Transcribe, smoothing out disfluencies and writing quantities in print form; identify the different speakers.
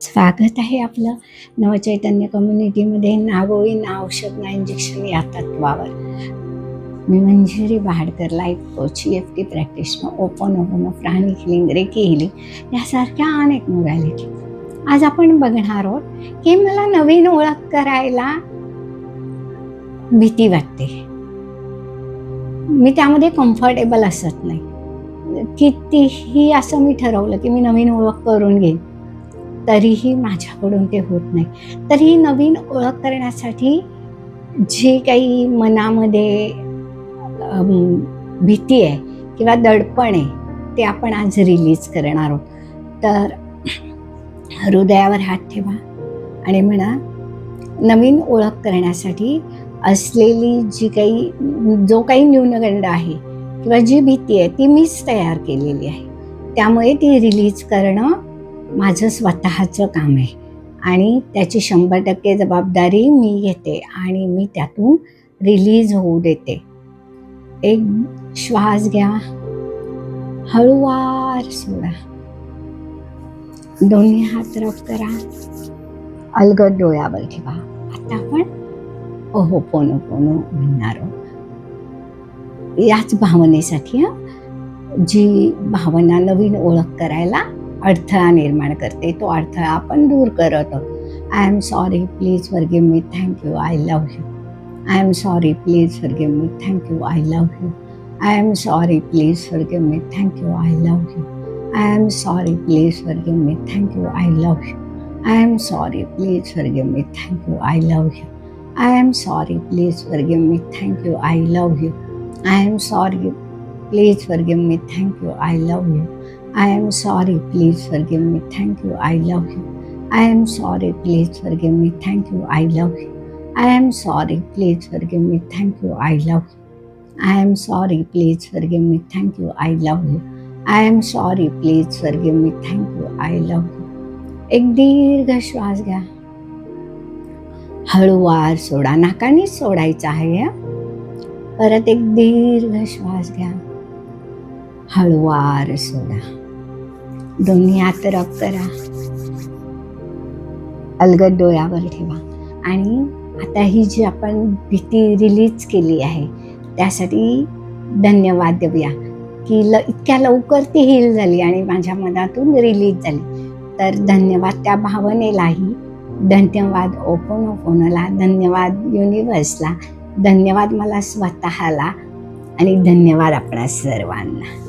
Speaker 1: स्वागत आहे आपलं नवचैतन्य कम्युनिटीमध्ये. ना गोळी ना औषध ना इंजेक्शन या तत्वावर. मी Manjiri Bahadkar, life coach, EFT practitioner, open pranic healing, reiki healing यासारख्या अनेक मोडॅलिटी. आज आपण बघणार आहोत की मला नवीन ओळख करायला भीती वाटते, मी त्यामध्ये कम्फर्टेबल असत नाही. कितीही असं मी ठरवलं की मी नवीन ओळख करून घेईन, तरीही माझ्याकडून ते होत नाही. तरी नवीन ओळख करण्यासाठी जी काही मनामध्ये भीती आहे किंवा दडपण आहे ते आपण आज रिलीज करणार आहोत. तर हृदयावर हात ठेवा आणि म्हणा, नवीन ओळख करण्यासाठी असलेली जो काही न्यूनगंड आहे किंवा जी भीती आहे ती मीच तयार केलेली आहे, त्यामुळे ती रिलीज करणं माझं स्वतःचं काम आहे आणि त्याची 100% जबाबदारी मी घेते आणि मी त्यातून रिलीज होऊ देते. एक श्वास घ्या, हळूवार सोडा, दोन्ही हात रब करा, अलगद डोळ्यावर ठेवा. आता आपण ओहोपोनोपोनो म्हणणार आहोत. याच भावनेसाठी जी भावना नवीन ओळख करायला अडथळा निर्माण करते, तो अडथळा आपण दूर करत आहोत. I am sorry, please forgive me, thank you, I love you. I am sorry, please forgive me, thank you, I love you. I am sorry, please forgive me, thank you, I love you. I am sorry, please forgive me, thank you, I love you. I am sorry, please forgive me, thank you, I love you. I am sorry, please forgive me, thank you, I love you. I am sorry, please forgive me, thank you, I love you. I am sorry, please forgive me, thank you, I love you. I am sorry, please forgive me, thank you, I love you. I am sorry, please forgive me, thank you, I love you. I am sorry, please forgive me, thank you, I love you. I am sorry, please forgive me, thank you, I love you. एक दीर्घ श्वास घ्या, हळूवार सोडा, नाकानेच सोडायचा आहे. परत एक दीर्घ श्वास घ्या, हळूवार सोडा, दोन्ही हात रब करा, अलगद डोळ्यावर ठेवा. आणि आता ही जी आपण भीती रिलीज केली आहे त्यासाठी धन्यवाद देऊया की इतक्या लवकर ती हील झाली आणि माझ्या मनातून रिलीज झाली. तर धन्यवाद त्या भावनेलाही, धन्यवाद ओपोनोपोनोला, धन्यवाद युनिवर्सला, धन्यवाद मला स्वतःला आणि धन्यवाद आपणा सर्वांना.